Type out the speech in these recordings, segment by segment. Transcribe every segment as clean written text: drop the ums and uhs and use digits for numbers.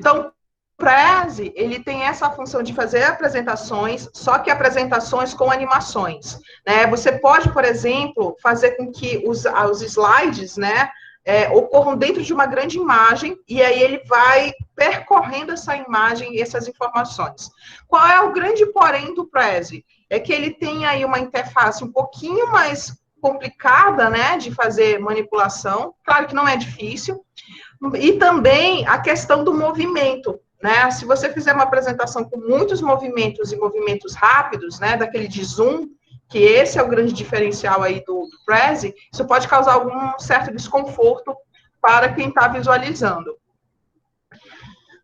Então, o Prezi, ele tem essa função de fazer apresentações, só que apresentações com animações, né? Você pode, por exemplo, fazer com que os slides, né, ocorram dentro de uma grande imagem, e aí ele vai percorrendo essa imagem e essas informações. Qual é o grande porém do Prezi? É que ele tem aí uma interface um pouquinho mais complicada, né, de fazer manipulação, claro que não é difícil, e também a questão do movimento, né? Se você fizer uma apresentação com muitos movimentos e movimentos rápidos, né, daquele de zoom, que esse é o grande diferencial aí do Prezi, isso pode causar algum certo desconforto para quem está visualizando.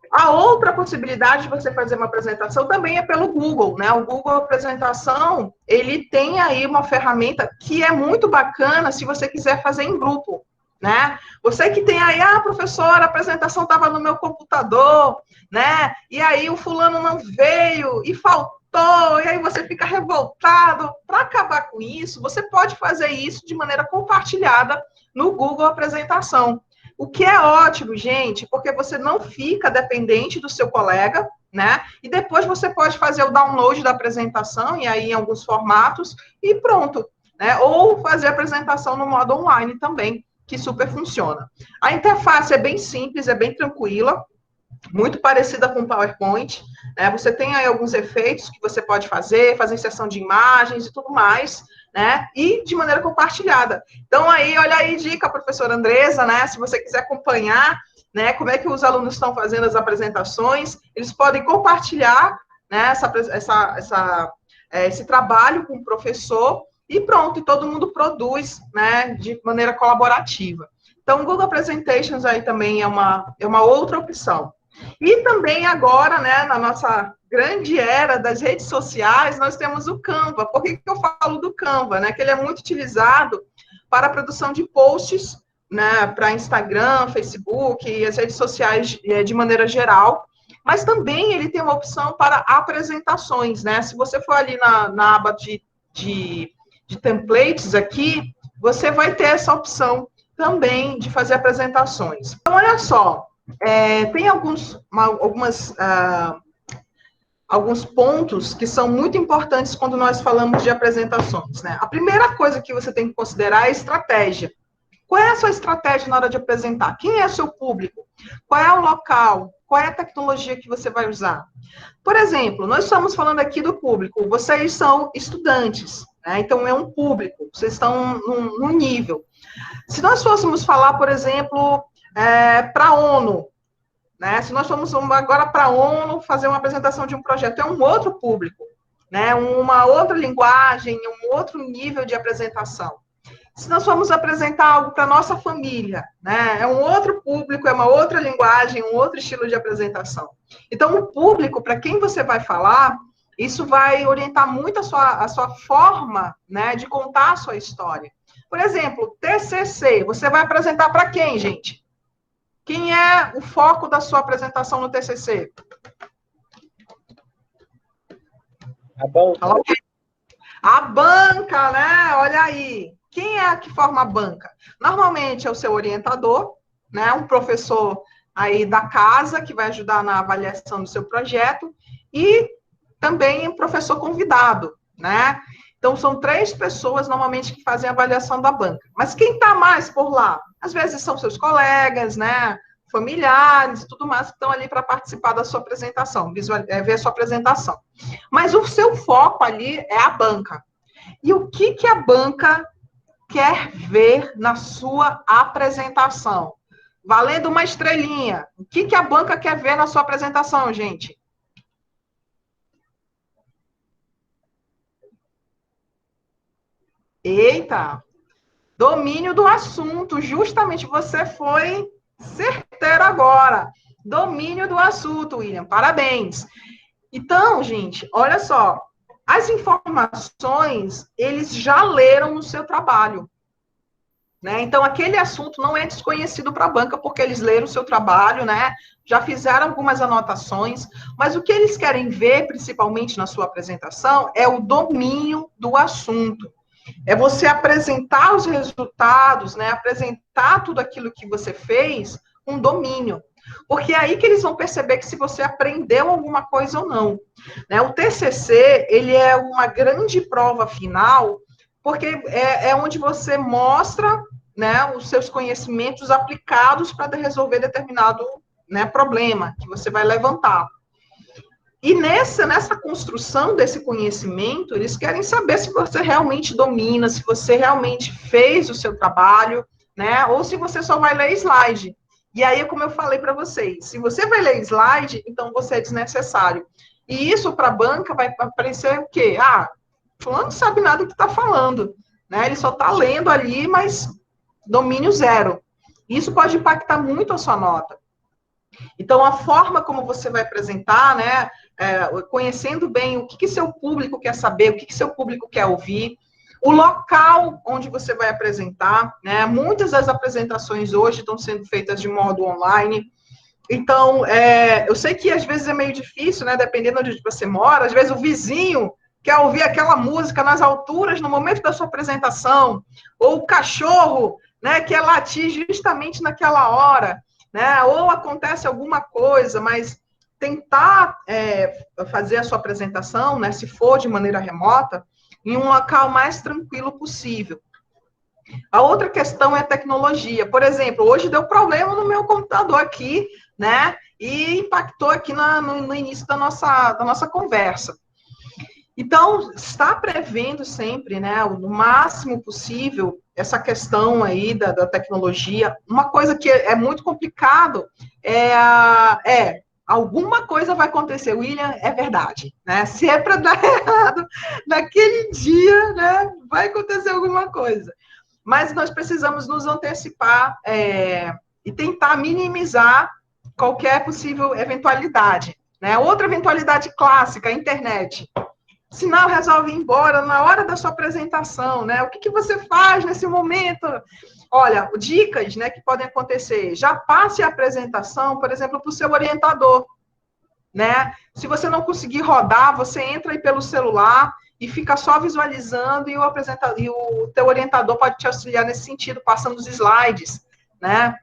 A outra possibilidade de você fazer uma apresentação também é pelo Google, né? O Google Apresentação, ele tem aí uma ferramenta que é muito bacana se você quiser fazer em grupo, né? Você que tem aí, professora, a apresentação estava no meu computador, né? E aí o fulano não veio e faltou, e aí você fica revoltado. Para acabar com isso, você pode fazer isso de maneira compartilhada no Google Apresentação. O que é ótimo, gente, porque você não fica dependente do seu colega, né? E depois você pode fazer o download da apresentação, e aí em alguns formatos, e pronto, né? Ou fazer a apresentação no modo online também, que super funciona. A interface é bem simples, é bem tranquila, muito parecida com o PowerPoint, né? Você tem aí alguns efeitos que você pode fazer inserção de imagens e tudo mais, né? E de maneira compartilhada. Então, aí, olha aí, dica, professora Andresa, né? Se você quiser acompanhar, né, como é que os alunos estão fazendo as apresentações, eles podem compartilhar, né, esse trabalho com o professor e pronto, e todo mundo produz, né, de maneira colaborativa. Então, o Google Presentations aí também é uma outra opção. E também agora, né, na nossa grande era das redes sociais, nós temos o Canva. Por que eu falo do Canva? Né? Que ele é muito utilizado para a produção de posts, né, para Instagram, Facebook e as redes sociais de maneira geral. Mas também ele tem uma opção para apresentações, né? Se você for ali na aba de templates aqui, você vai ter essa opção também de fazer apresentações. Então, olha só, tem alguns pontos que são muito importantes quando nós falamos de apresentações, né? A primeira coisa que você tem que considerar é a estratégia. Qual é a sua estratégia na hora de apresentar? Quem é o seu público? Qual é o local? Qual é a tecnologia que você vai usar? Por exemplo, nós estamos falando aqui do público. Vocês são estudantes, né? Então é um público. Vocês estão num nível. Se nós fôssemos falar, por exemplo, para a ONU, né? Se nós formos agora para a ONU fazer uma apresentação de um projeto, é um outro público, né? Uma outra linguagem, um outro nível de apresentação. Se nós formos apresentar algo para a nossa família, né? É um outro público, é uma outra linguagem, um outro estilo de apresentação. Então, o público, para quem você vai falar, isso vai orientar muito a sua forma, né, de contar a sua história. Por exemplo, TCC, você vai apresentar para quem, gente? Quem é o foco da sua apresentação no TCC? A banca. A banca, né? Olha aí. Quem é a que forma a banca? Normalmente é o seu orientador, né? Um professor aí da casa que vai ajudar na avaliação do seu projeto e também um professor convidado, né? Então, são 3 pessoas, normalmente, que fazem a avaliação da banca. Mas quem está mais por lá? Às vezes são seus colegas, né? Familiares, tudo mais, que estão ali para participar da sua apresentação, ver a sua apresentação. Mas o seu foco ali é a banca. E o que a banca quer ver na sua apresentação? Valendo uma estrelinha. O que a banca quer ver na sua apresentação, gente? Eita! Domínio do assunto. Justamente você foi certeiro agora. Domínio do assunto, William. Parabéns. Então, gente, olha só. As informações, eles já leram o seu trabalho. Né? Então, aquele assunto não é desconhecido para a banca, porque eles leram o seu trabalho, né? Já fizeram algumas anotações, mas o que eles querem ver, principalmente na sua apresentação, é o domínio do assunto. É você apresentar os resultados, né? Apresentar tudo aquilo que você fez com domínio. Porque é aí que eles vão perceber que se você aprendeu alguma coisa ou não. Né? O TCC, ele é uma grande prova final, porque é onde você mostra, né, os seus conhecimentos aplicados para resolver determinado, né, problema que você vai levantar. E nessa construção desse conhecimento, eles querem saber se você realmente domina, se você realmente fez o seu trabalho, né? Ou se você só vai ler slide. E aí, como eu falei para vocês, se você vai ler slide, então você é desnecessário. E isso para a banca vai parecer o quê? Ah, fulano não sabe nada do que está falando, né? Ele só está lendo ali, mas domínio zero. Isso pode impactar muito a sua nota. Então, a forma como você vai apresentar, né, conhecendo bem o que seu público quer saber, o que seu público quer ouvir, o local onde você vai apresentar, né, muitas das apresentações hoje estão sendo feitas de modo online. Então, eu sei que às vezes é meio difícil, né, dependendo de onde você mora, às vezes o vizinho quer ouvir aquela música nas alturas no momento da sua apresentação, ou o cachorro, né, quer latir justamente naquela hora, né, ou acontece alguma coisa, mas tentar fazer a sua apresentação, né, se for de maneira remota, em um local mais tranquilo possível. A outra questão é a tecnologia. Por exemplo, hoje deu problema no meu computador aqui, né, e impactou aqui no início da nossa conversa. Então, está prevendo sempre, né, no máximo possível, essa questão aí da tecnologia. Uma coisa que é muito complicado alguma coisa vai acontecer, William, é verdade, né? Se é para dar errado, naquele dia, né, vai acontecer alguma coisa. Mas nós precisamos nos antecipar e tentar minimizar qualquer possível eventualidade, né? Outra eventualidade clássica, a internet. O sinal resolve ir embora na hora da sua apresentação, né? O que você faz nesse momento? Olha, dicas, né, que podem acontecer. Já passe a apresentação, por exemplo, para o seu orientador, né? Se você não conseguir rodar, você entra aí pelo celular e fica só visualizando e o teu orientador pode te auxiliar nesse sentido, passando os slides, né?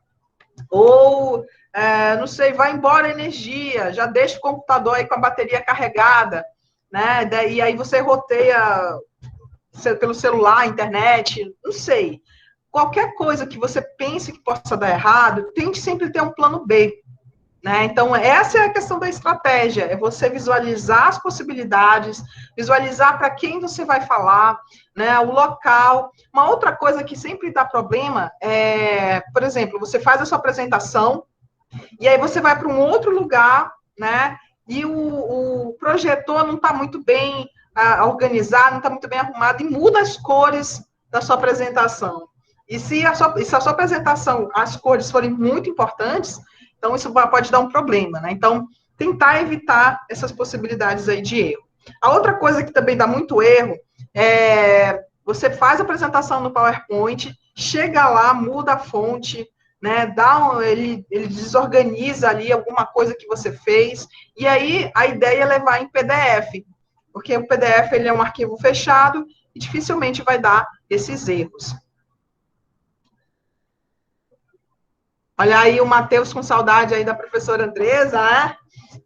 Ou, não sei, vai embora a energia, já deixa o computador aí com a bateria carregada, né? E aí você roteia pelo celular, internet, não sei. Qualquer coisa que você pense que possa dar errado, tente sempre ter um plano B, né? Então, essa é a questão da estratégia, é você visualizar as possibilidades, visualizar para quem você vai falar, né? O local. Uma outra coisa que sempre dá problema é, por exemplo, você faz a sua apresentação e aí você vai para um outro lugar, né? E o projetor não está muito bem organizado, não está muito bem arrumado, e muda as cores da sua apresentação. E se a sua apresentação, as cores forem muito importantes, então isso pode dar um problema, né? Então, tentar evitar essas possibilidades aí de erro. A outra coisa que também dá muito erro é você faz a apresentação no PowerPoint, chega lá, muda a fonte, né, ele desorganiza ali alguma coisa que você fez, e aí a ideia é levar em PDF, porque o PDF ele é um arquivo fechado e dificilmente vai dar esses erros. Olha aí o Matheus com saudade aí da professora Andresa, né?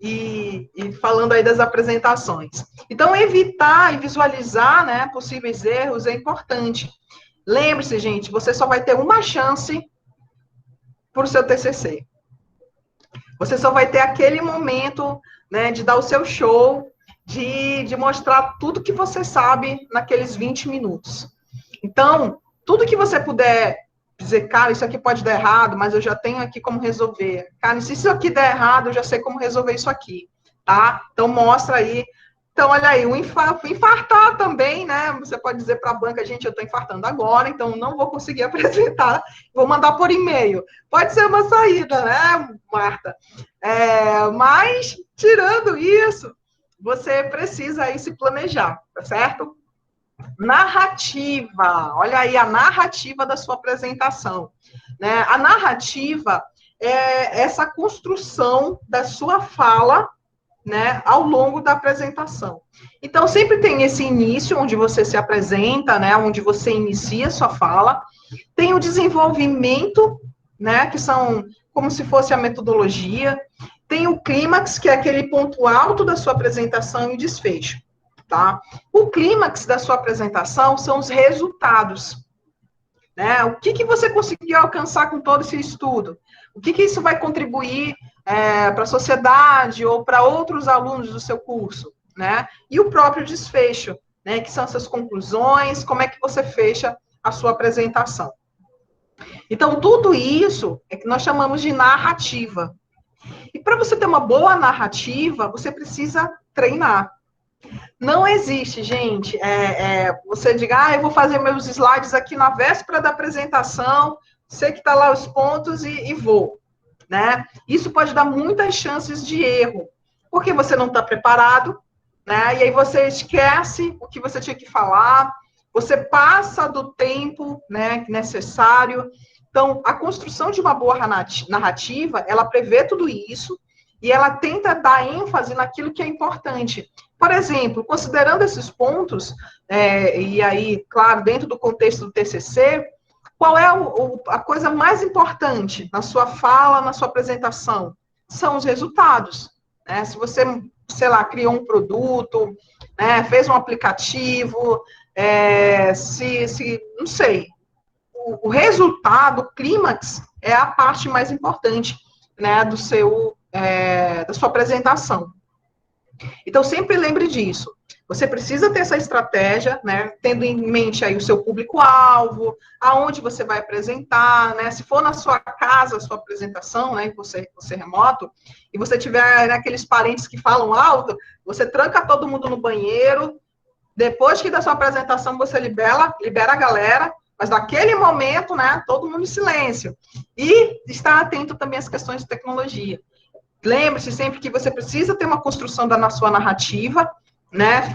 E falando aí das apresentações. Então, evitar e visualizar, né, possíveis erros é importante. Lembre-se, gente, você só vai ter uma chance para o seu TCC. Você só vai ter aquele momento, né, de dar o seu show, de mostrar tudo que você sabe naqueles 20 minutos. Então, tudo que você puder dizer, cara, isso aqui pode dar errado, mas eu já tenho aqui como resolver. Cara, se isso aqui der errado, eu já sei como resolver isso aqui, tá? Então, mostra aí. Então, olha aí, o infartar também, né? Você pode dizer para a banca, gente, eu estou infartando agora, então não vou conseguir apresentar, vou mandar por e-mail. Pode ser uma saída, né, Marta? Mas, tirando isso, você precisa aí se planejar, tá certo? Narrativa, olha aí a narrativa da sua apresentação, né? A narrativa é essa construção da sua fala, né, ao longo da apresentação. Então, sempre tem esse início, onde você se apresenta, né, onde você inicia a sua fala, tem o desenvolvimento, né, que são como se fosse a metodologia. Tem o clímax, que é aquele ponto alto da sua apresentação e desfecho, tá? O clímax da sua apresentação são os resultados, né? O que você conseguiu alcançar com todo esse estudo? O que isso vai contribuir para a sociedade ou para outros alunos do seu curso, né? E o próprio desfecho, né? Que são essas conclusões, como é que você fecha a sua apresentação. Então, tudo isso é que nós chamamos de narrativa. E para você ter uma boa narrativa, você precisa treinar. Não existe, gente, você diga, eu vou fazer meus slides aqui na véspera da apresentação, sei que está lá os pontos e vou, né? Isso pode dar muitas chances de erro, porque você não está preparado, né? E aí você esquece o que você tinha que falar, você passa do tempo, né, necessário. Então, a construção de uma boa narrativa, ela prevê tudo isso e ela tenta dar ênfase naquilo que é importante. Por exemplo, considerando esses pontos, e aí, claro, dentro do contexto do TCC, qual é a coisa mais importante na sua fala, na sua apresentação? São os resultados, né? Se você, sei lá, criou um produto, né, fez um aplicativo, não sei, o resultado, o clímax, é a parte mais importante, né, da sua apresentação. Então, sempre lembre disso. Você precisa ter essa estratégia, né, tendo em mente aí o seu público-alvo, aonde você vai apresentar, né, se for na sua casa a sua apresentação, né, você remoto, e você tiver aqueles parentes que falam alto, você tranca todo mundo no banheiro, depois que da sua apresentação você libera a galera, mas naquele momento, né, todo mundo em silêncio. E estar atento também às questões de tecnologia. Lembre-se sempre que você precisa ter uma construção da sua narrativa, né,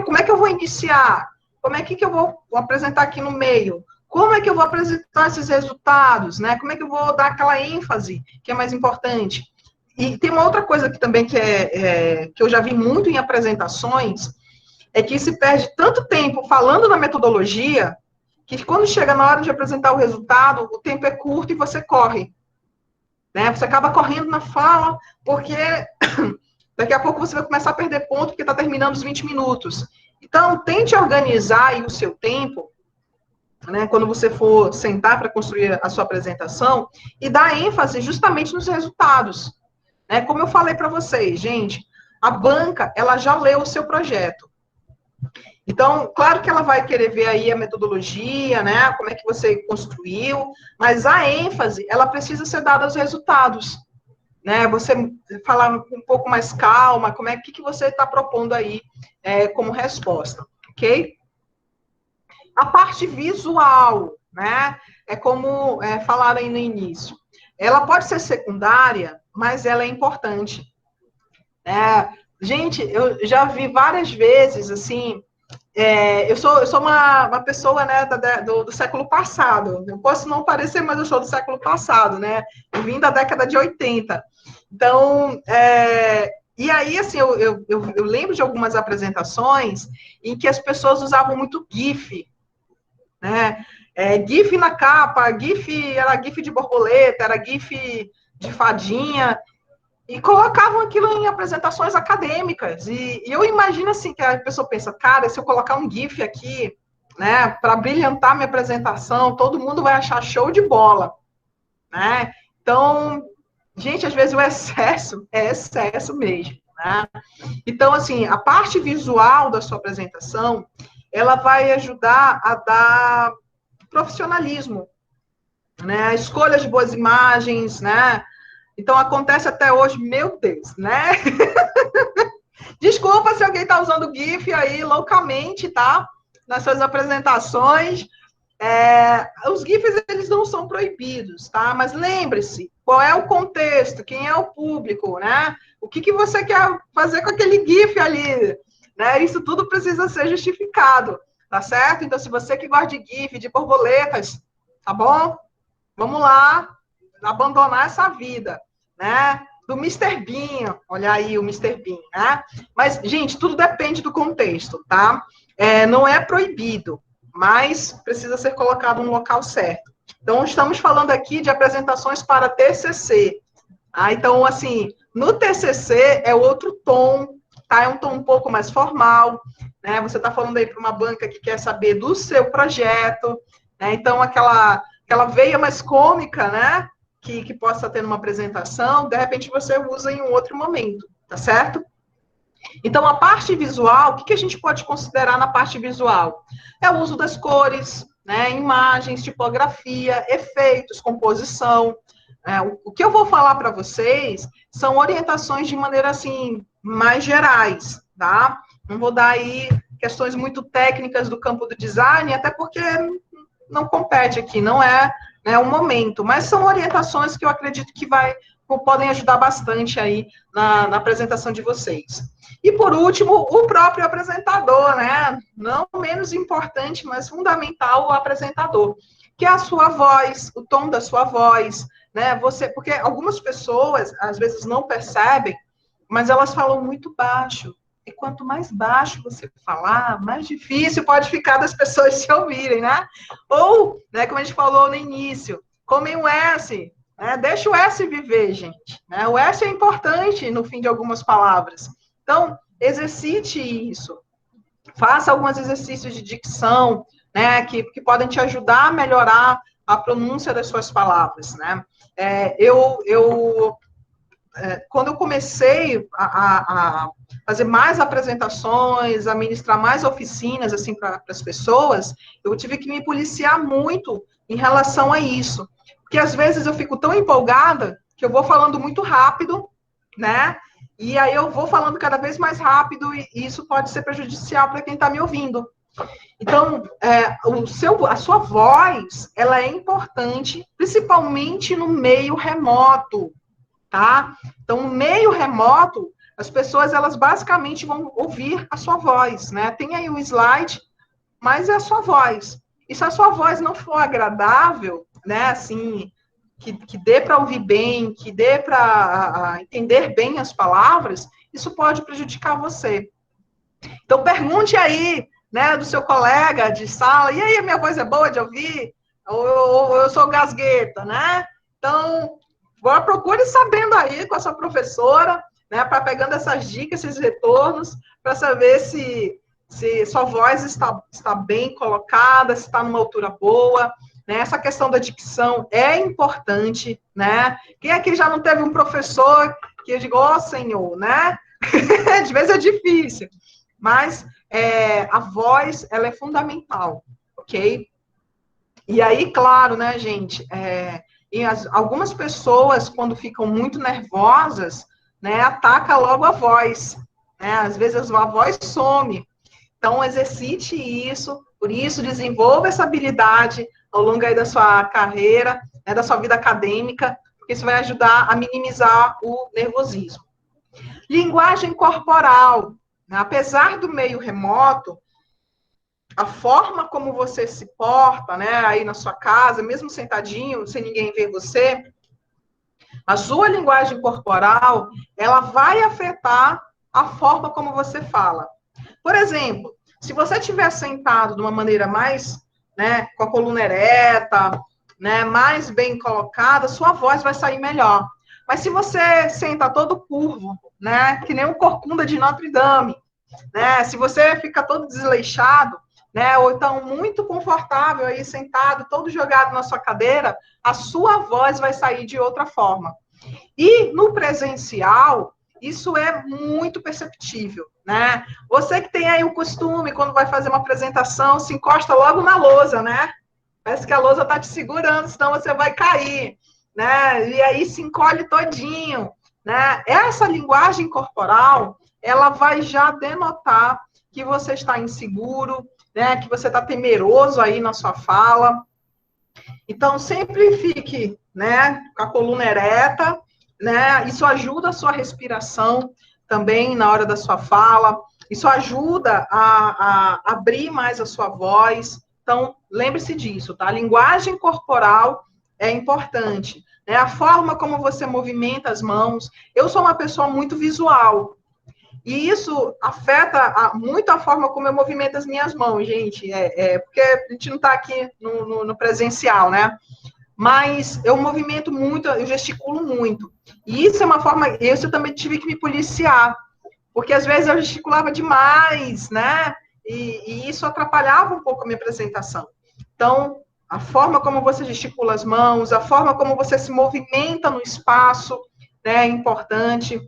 como é que eu vou iniciar? Como é que eu vou apresentar aqui no meio? Como é que eu vou apresentar esses resultados, né? Como é que eu vou dar aquela ênfase que é mais importante? E tem uma outra coisa que também que eu já vi muito em apresentações, é que se perde tanto tempo falando na metodologia, que quando chega na hora de apresentar o resultado, o tempo é curto e você corre. Né? Você acaba correndo na fala, porque daqui a pouco você vai começar a perder ponto, porque está terminando os 20 minutos. Então, tente organizar aí o seu tempo, né, quando você for sentar para construir a sua apresentação, e dar ênfase justamente nos resultados. Né? Como eu falei para vocês, gente, a banca, ela já leu o seu projeto. Então, claro que ela vai querer ver aí a metodologia, né, como é que você construiu, mas a ênfase, ela precisa ser dada aos resultados, né, você falar um pouco mais calma, como é que você está propondo aí como resposta, ok? A parte visual, né, é como falaram aí no início, ela pode ser secundária, mas ela é importante. Gente, eu já vi várias vezes, assim, eu sou uma pessoa, né, do século passado. Eu posso não parecer, mas eu sou do século passado, né? Eu vim da década de 80. Então, e aí, assim, eu lembro de algumas apresentações em que as pessoas usavam muito GIF, né? GIF na capa, era GIF de borboleta, era GIF de fadinha, e colocavam aquilo em apresentações acadêmicas. E eu imagino assim, que a pessoa pensa, cara, se eu colocar um GIF aqui, né, para brilhantar minha apresentação, todo mundo vai achar show de bola, né? Então, gente, às vezes o excesso é excesso mesmo, né? Então, assim, a parte visual da sua apresentação, ela vai ajudar a dar profissionalismo, né? A escolha de boas imagens, né? Então, acontece até hoje, meu Deus, né? Desculpa se alguém está usando GIF aí loucamente, tá? Nas suas apresentações. Os GIFs, eles não são proibidos, tá? Mas lembre-se, qual é o contexto, quem é o público, né? O que você quer fazer com aquele GIF ali, né? Isso tudo precisa ser justificado, tá certo? Então, se você que gosta de GIF, de borboletas, tá bom? Vamos lá, abandonar essa vida, né? Do Mr. Bean, olha aí o Mr. Bean, né? Mas, gente, tudo depende do contexto, tá? Não é proibido, mas precisa ser colocado no local certo, Então, estamos falando aqui de apresentações para TCC. Então, assim, no TCC é outro tom, tá? É um tom um pouco mais formal, né? Você está falando aí para uma banca que quer saber do seu projeto, né? Então, aquela veia mais cômica, né? Que possa ter numa apresentação, de repente você usa em um outro momento, tá certo? Então, a parte visual, o que a gente pode considerar na parte visual? É o uso das cores, né? Imagens, tipografia, efeitos, composição. O que eu vou falar para vocês são orientações de maneira, assim, mais gerais, tá? Não vou dar aí questões muito técnicas do campo do design, até porque não compete aqui, não é, né, o momento, mas são orientações que eu acredito que podem ajudar bastante aí na apresentação de vocês. E, por último, o próprio apresentador, né? Não menos importante, mas fundamental, o apresentador, que é a sua voz, o tom da sua voz, né? Porque algumas pessoas, às vezes, não percebem, mas elas falam muito baixo. E quanto mais baixo você falar, mais difícil pode ficar das pessoas se ouvirem, né? Ou, né, como a gente falou no início, comem um S, né? Deixa o S viver, gente. Né? O S é importante no fim de algumas palavras. Então, exercite isso. Faça alguns exercícios de dicção, né, que podem te ajudar a melhorar a pronúncia das suas palavras, né? Quando eu comecei a fazer mais apresentações, a ministrar mais oficinas, assim, para as pessoas, eu tive que me policiar muito em relação a isso. Porque, às vezes, eu fico tão empolgada que eu vou falando muito rápido, né? E aí eu vou falando cada vez mais rápido e isso pode ser prejudicial para quem está me ouvindo. Então, a sua voz, ela é importante, principalmente no meio remoto, tá? Então, no meio remoto, as pessoas, elas basicamente vão ouvir a sua voz, né? Tem aí o slide, mas é a sua voz. E se a sua voz não for agradável, né, assim, que dê para ouvir bem, que dê para entender bem as palavras, isso pode prejudicar você. Então, pergunte aí, né, do seu colega de sala, e aí, a minha voz é boa de ouvir? Ou eu sou gasgueta, né? Então, procure sabendo aí com a sua professora, né, para pegando essas dicas, esses retornos, para saber se sua voz está bem colocada, se está numa altura boa, né? Essa questão da dicção é importante, né? Quem aqui já não teve um professor que eu digo, ó, Senhor, né? Às vezes é difícil, mas a voz, ela é fundamental, ok? E aí, claro, né, gente, algumas pessoas, quando ficam muito nervosas, né, ataca logo a voz, né? Às vezes a voz some. Então, exercite isso, por isso, desenvolva essa habilidade ao longo aí da sua carreira, né, da sua vida acadêmica, porque isso vai ajudar a minimizar o nervosismo. Linguagem corporal. Né? Apesar do meio remoto, a forma como você se porta, né, aí na sua casa, mesmo sentadinho, sem ninguém ver você, a sua linguagem corporal, ela vai afetar a forma como você fala. Por exemplo, se você estiver sentado de uma maneira mais, né, com a coluna ereta, né, mais bem colocada, sua voz vai sair melhor. Mas se você senta todo curvo, né, que nem um corcunda de Notre Dame, né, se você fica todo desleixado, né, ou então muito confortável aí sentado, todo jogado na sua cadeira, a sua voz vai sair de outra forma. E no presencial, isso é muito perceptível, né? Você que tem aí o costume, quando vai fazer uma apresentação, se encosta logo na lousa, né? Parece que a lousa está te segurando, senão você vai cair, né? E aí se encolhe todinho, né? Essa linguagem corporal, ela vai já denotar que você está inseguro, né? Que você está temeroso aí na sua fala. Então, sempre fique, né, com a coluna ereta, né? Isso ajuda a sua respiração também na hora da sua fala. Isso ajuda a abrir mais a sua voz. Então, lembre-se disso, tá? A linguagem corporal é importante, né? A forma como você movimenta as mãos. Eu sou uma pessoa muito visual. E isso afeta muito a forma como eu movimento as minhas mãos, gente. Porque a gente não está aqui no presencial, né? Mas eu movimento muito, eu gesticulo muito. E isso é uma forma, isso eu também tive que me policiar, porque às vezes eu gesticulava demais, né? E isso atrapalhava um pouco a minha apresentação. Então, a forma como você gesticula as mãos, a forma como você se movimenta no espaço, né, é importante.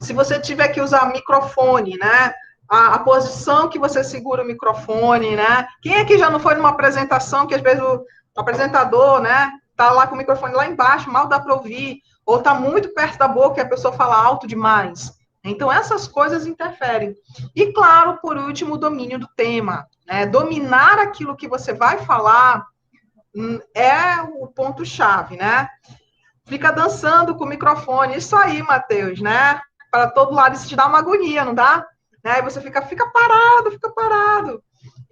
Se você tiver que usar microfone, né? A posição que você segura o microfone, né? Quem aqui já não foi numa apresentação que às vezes o apresentador, né, tá lá com o microfone lá embaixo, mal dá para ouvir, ou tá muito perto da boca e a pessoa fala alto demais. Então, essas coisas interferem. E, claro, por último, o domínio do tema. Né? Dominar aquilo que você vai falar é o ponto-chave, né? Fica dançando com o microfone. Isso aí, Matheus, né? Para todo lado, isso te dá uma agonia, não dá? Né? Aí você fica parado, fica parado.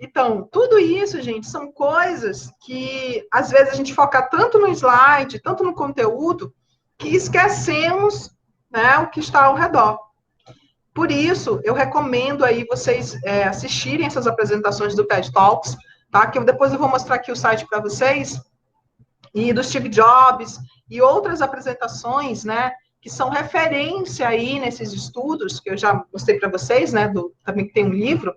Então, tudo isso, gente, são coisas que, às vezes, a gente foca tanto no slide, tanto no conteúdo, que esquecemos, né, o que está ao redor. Por isso, eu recomendo aí vocês assistirem essas apresentações do TED Talks, tá? Que depois eu vou mostrar aqui o site para vocês, e do Steve Jobs, e outras apresentações, né, que são referência aí nesses estudos, que eu já mostrei para vocês, né, também que tem um livro,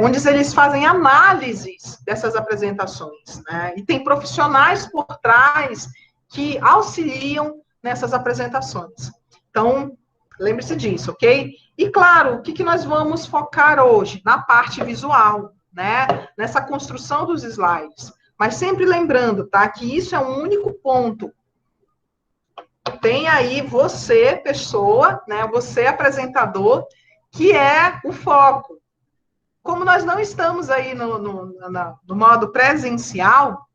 onde eles fazem análises dessas apresentações, né, e tem profissionais por trás que auxiliam nessas apresentações. Então, lembre-se disso, ok? E, claro, o que nós vamos focar hoje? Na parte visual, né, nessa construção dos slides. Mas sempre lembrando, tá, que isso é um único ponto. Tem aí você, pessoa, né, você, apresentador, que é o foco. Como nós não estamos aí no modo presencial,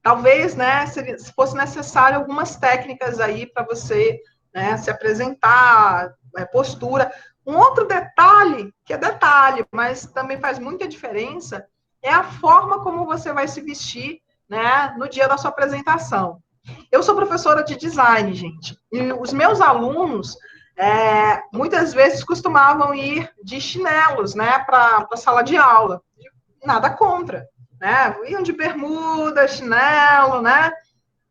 talvez, né, se fosse necessário algumas técnicas aí para você, né, se apresentar, postura. Um outro detalhe, que é detalhe, mas também faz muita diferença, é a forma como você vai se vestir, né, no dia da sua apresentação. Eu sou professora de design, gente, e os meus alunos, muitas vezes costumavam ir de chinelos, né, para a sala de aula. Nada contra, né? Iam de bermuda, chinelo, né?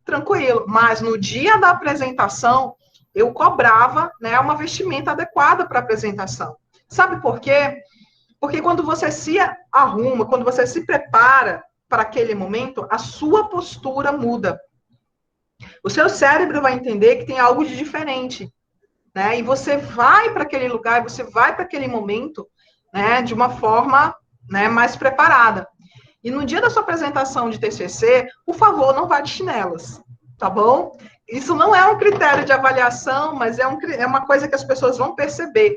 Tranquilo. Mas no dia da apresentação, eu cobrava, né, uma vestimenta adequada para a apresentação. Sabe por quê? Porque quando você se arruma, quando você se prepara para aquele momento, a sua postura muda. O seu cérebro vai entender que tem algo de diferente, né? E você vai para aquele lugar, você vai para aquele momento, né, de uma forma, né, mais preparada. E no dia da sua apresentação de TCC, por favor, não vá de chinelas, tá bom? Isso não é um critério de avaliação, mas é uma coisa que as pessoas vão perceber,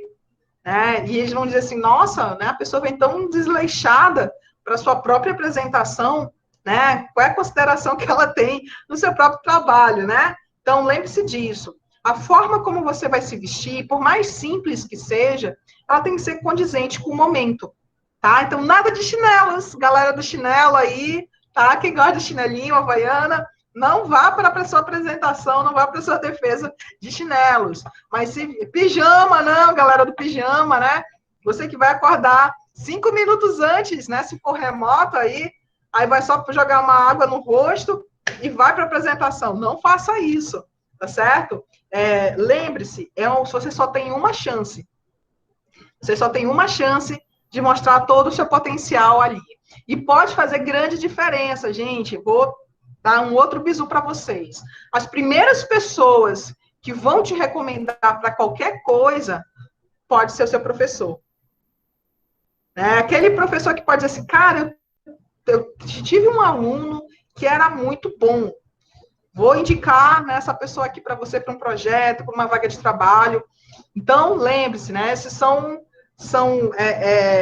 né? E eles vão dizer assim, nossa, né, a pessoa vem tão desleixada para a sua própria apresentação, né? Qual é a consideração que ela tem no seu próprio trabalho, né? Então, lembre-se disso. A forma como você vai se vestir, por mais simples que seja, ela tem que ser condizente com o momento, tá? Então, nada de chinelas, galera do chinelo aí, tá? Quem gosta de chinelinho, havaiana, não vá para a sua apresentação, não vá para a sua defesa de chinelos. Mas se pijama, não, galera do pijama, né? Você que vai acordar 5 minutos antes, né? Se for remoto aí vai só jogar uma água no rosto e vai para a apresentação. Não faça isso, tá certo? Lembre-se, você só tem uma chance. Você só tem uma chance de mostrar todo o seu potencial ali. E pode fazer grande diferença, gente. Vou dar um outro bizu para vocês. As primeiras pessoas que vão te recomendar para qualquer coisa, pode ser o seu professor. Aquele professor que pode dizer assim, cara, eu tive um aluno que era muito bom. Vou indicar, né, essa pessoa aqui para você, para um projeto, para uma vaga de trabalho. Então, lembre-se, né, essas são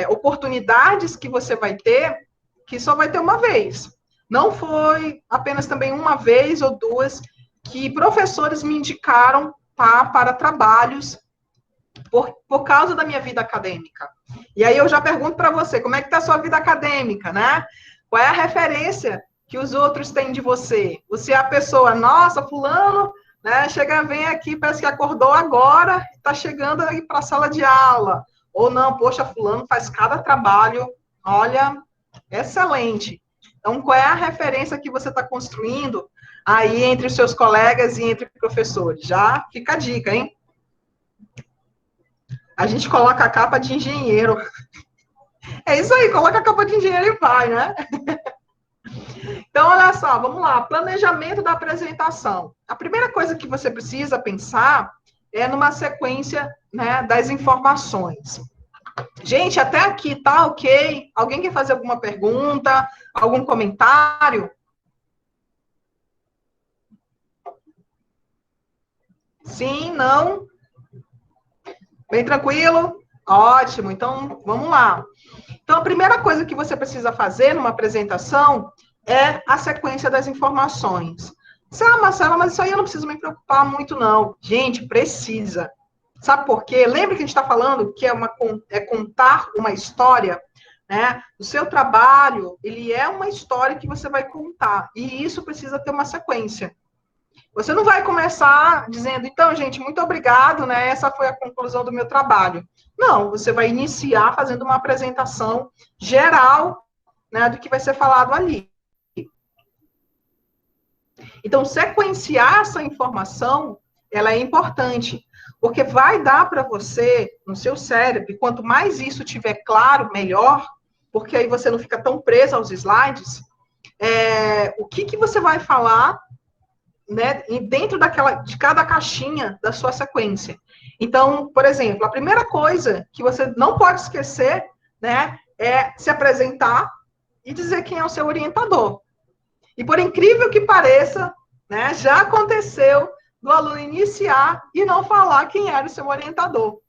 oportunidades que você vai ter, que só vai ter uma vez. Não foi apenas também uma vez ou duas que professores me indicaram para trabalhos por causa da minha vida acadêmica. E aí eu já pergunto para você, como é que está a sua vida acadêmica, né? Qual é a referência que os outros têm de você? Você é a pessoa, nossa, fulano né? Chega, vem aqui, parece que acordou agora, está chegando aí para a sala de aula. Ou não, poxa, fulano faz cada trabalho, olha, excelente. Então, qual é a referência que você está construindo aí entre os seus colegas e entre professores? Já fica a dica, hein? A gente coloca a capa de engenheiro. É isso aí, coloca a capa de engenheiro e vai, né? Então, olha só, vamos lá. Planejamento da apresentação. A primeira coisa que você precisa pensar é numa sequência, né, das informações. Gente, até aqui tá ok? Alguém quer fazer alguma pergunta? Algum comentário? Sim, não? Bem tranquilo? Ótimo, então vamos lá. Então, a primeira coisa que você precisa fazer numa apresentação é a sequência das informações. Marcela, mas isso aí eu não preciso me preocupar muito, não. Gente, precisa. Sabe por quê? Lembra que a gente está falando que é contar uma história, né? O seu trabalho, ele é uma história que você vai contar. E isso precisa ter uma sequência. Você não vai começar dizendo, então, gente, muito obrigado, né? Essa foi a conclusão do meu trabalho. Não, você vai iniciar fazendo uma apresentação geral, né, do que vai ser falado ali. Então, sequenciar essa informação, ela é importante, porque vai dar para você, no seu cérebro, quanto mais isso tiver claro, melhor, porque aí você não fica tão preso aos slides, o que você vai falar, né, dentro de cada caixinha da sua sequência. Então, por exemplo, a primeira coisa que você não pode esquecer, né, é se apresentar e dizer quem é o seu orientador. E por incrível que pareça, né, já aconteceu do aluno iniciar e não falar quem era o seu orientador.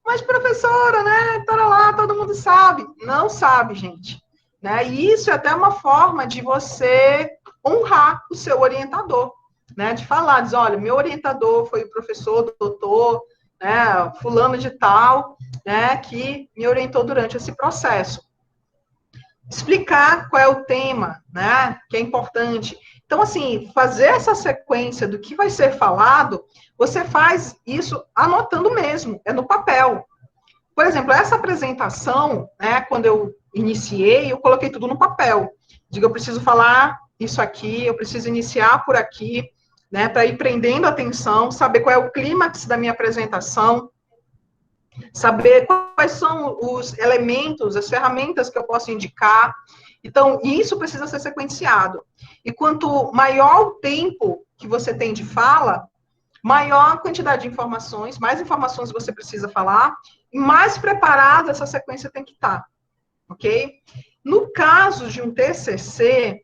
Mas, professora, né, tá lá, todo mundo sabe. Não sabe, gente. Né? E isso é até uma forma de você honrar o seu orientador, né? De falar, diz, olha, meu orientador foi o professor, doutor, né, fulano de tal, né, que me orientou durante esse processo. Explicar qual é o tema, né, que é importante. Então, assim, fazer essa sequência do que vai ser falado, você faz isso anotando mesmo, é no papel. Por exemplo, essa apresentação, né, quando eu iniciei, eu coloquei tudo no papel. Digo, eu preciso falar isso aqui, eu preciso iniciar por aqui, né, para ir prendendo a atenção, saber qual é o clímax da minha apresentação, saber quais são os elementos, as ferramentas que eu posso indicar. Então, isso precisa ser sequenciado. E quanto maior o tempo que você tem de fala, maior a quantidade de informações, mais informações você precisa falar, e mais preparada essa sequência tem que estar, ok? No caso de um TCC,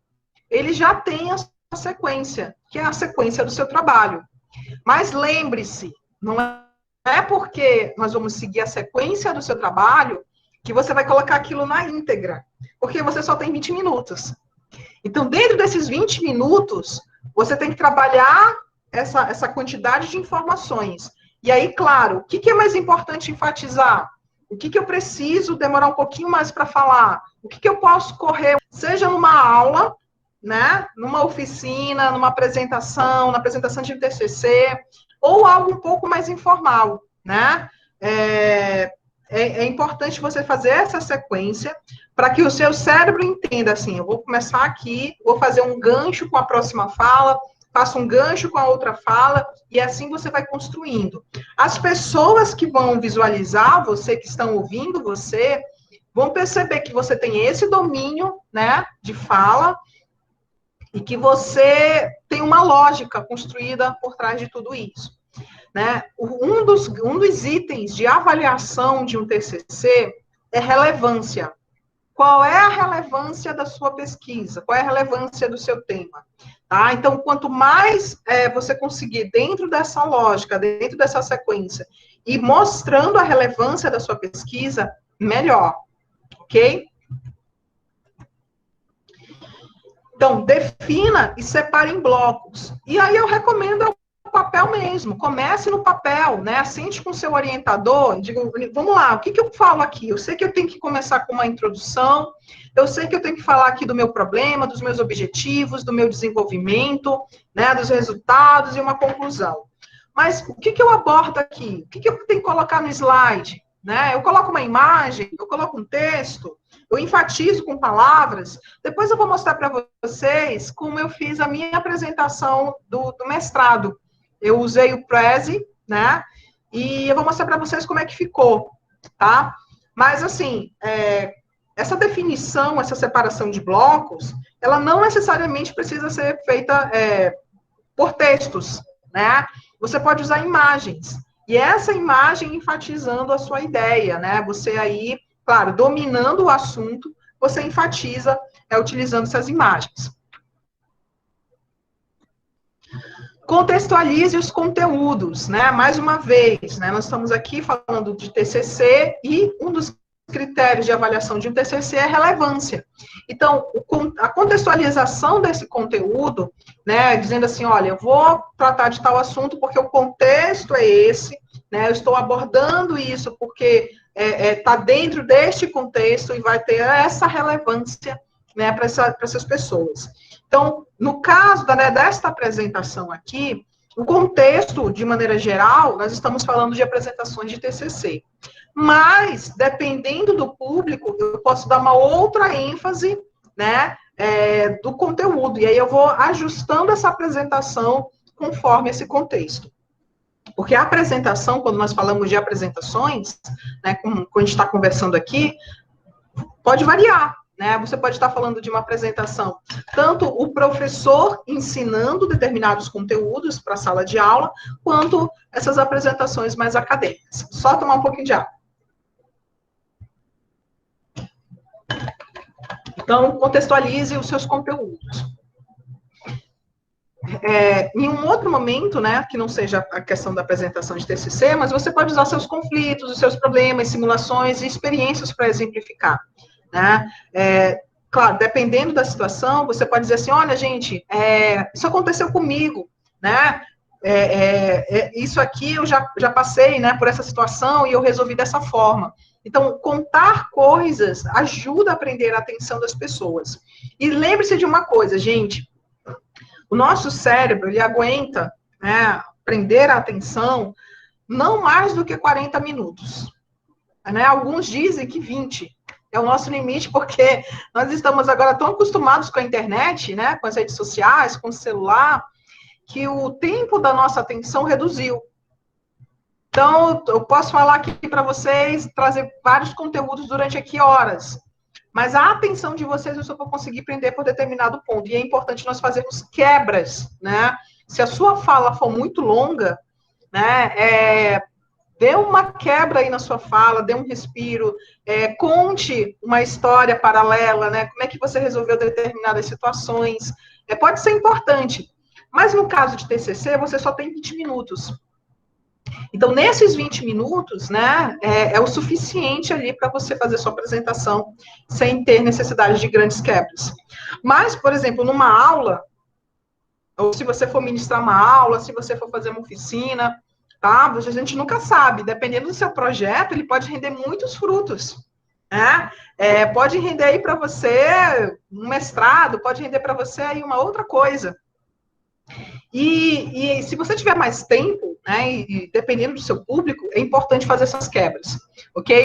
ele já tem a sequência, que é a sequência do seu trabalho. Mas lembre-se, não é porque nós vamos seguir a sequência do seu trabalho que você vai colocar aquilo na íntegra, porque você só tem 20 minutos. Então, dentro desses 20 minutos, você tem que trabalhar essa quantidade de informações. E aí, claro, o que é mais importante enfatizar? O que eu preciso demorar um pouquinho mais para falar? O que eu posso correr, seja numa aula, né, numa oficina, numa apresentação, na apresentação de um TCC, ou algo um pouco mais informal, né? É importante você fazer essa sequência para que o seu cérebro entenda assim, eu vou começar aqui, vou fazer um gancho com a próxima fala, faço um gancho com a outra fala, e assim você vai construindo. As pessoas que vão visualizar você, que estão ouvindo você, vão perceber que você tem esse domínio, né, de fala, e que você tem uma lógica construída por trás de tudo isso. Né? Um dos itens de avaliação de um TCC é relevância. Qual é a relevância da sua pesquisa? Qual é a relevância do seu tema? Tá? Então, quanto mais você conseguir, dentro dessa lógica, dentro dessa sequência, e mostrando a relevância da sua pesquisa, melhor. Ok? Então, defina e separe em blocos. E aí eu recomendo papel mesmo, comece no papel, né? Sente com o seu orientador e diga, vamos lá, o que eu falo aqui? Eu sei que eu tenho que começar com uma introdução, eu sei que eu tenho que falar aqui do meu problema, dos meus objetivos, do meu desenvolvimento, né? Dos resultados e uma conclusão. Mas o que eu abordo aqui? O que eu tenho que colocar no slide? Né? Eu coloco uma imagem, eu coloco um texto, eu enfatizo com palavras. Depois eu vou mostrar para vocês como eu fiz a minha apresentação do mestrado. Eu usei o Prezi, né? E eu vou mostrar para vocês como é que ficou, tá? Mas, assim, essa definição, essa separação de blocos, ela não necessariamente precisa ser feita por textos, né? Você pode usar imagens. E essa imagem enfatizando a sua ideia, né? Você aí, claro, dominando o assunto, você enfatiza utilizando essas imagens. Contextualize os conteúdos, né? Mais uma vez, né? Nós estamos aqui falando de TCC e um dos critérios de avaliação de um TCC é relevância. Então, a contextualização desse conteúdo, né? Dizendo assim, olha, eu vou tratar de tal assunto porque o contexto é esse, né? Eu estou abordando isso porque está dentro deste contexto e vai ter essa relevância, né, para essas pessoas. Então, no caso desta apresentação aqui, o contexto, de maneira geral, nós estamos falando de apresentações de TCC. Mas, dependendo do público, eu posso dar uma outra ênfase, né, do conteúdo. E aí eu vou ajustando essa apresentação conforme esse contexto. Porque a apresentação, quando nós falamos de apresentações, né, como a gente está conversando aqui, pode variar. Né? Você pode estar falando de uma apresentação, tanto o professor ensinando determinados conteúdos para a sala de aula, quanto essas apresentações mais acadêmicas. Só tomar um pouquinho de água. Então, contextualize os seus conteúdos. Em um outro momento, né, que não seja a questão da apresentação de TCC, mas você pode usar seus conflitos, os seus problemas, simulações e experiências para exemplificar. Né? Claro, dependendo da situação, você pode dizer assim, olha, gente, isso aconteceu comigo, né? Isso aqui eu já passei, né, por essa situação e eu resolvi dessa forma. Então, contar coisas ajuda a prender a atenção das pessoas. E lembre-se de uma coisa, gente, o nosso cérebro, ele aguenta, né, prender a atenção não mais do que 40 minutos. Né? Alguns dizem que 20. É o nosso limite, porque nós estamos agora tão acostumados com a internet, né, com as redes sociais, com o celular, que o tempo da nossa atenção reduziu. Então, eu posso falar aqui para vocês, trazer vários conteúdos durante aqui horas, mas a atenção de vocês eu só vou conseguir prender por determinado ponto, e é importante nós fazermos quebras, né? Se a sua fala for muito longa, né, dê uma quebra aí na sua fala, dê um respiro, conte uma história paralela, né? Como é que você resolveu determinadas situações. Pode ser importante, mas no caso de TCC, você só tem 20 minutos. Então, nesses 20 minutos, né, é o suficiente ali para você fazer sua apresentação sem ter necessidade de grandes quebras. Mas, por exemplo, numa aula, ou se você for ministrar uma aula, se você for fazer uma oficina, tá? A gente nunca sabe, dependendo do seu projeto, ele pode render muitos frutos, né? Pode render aí para você um mestrado, pode render para você aí uma outra coisa. E se você tiver mais tempo, né, e dependendo do seu público, é importante fazer essas quebras, ok?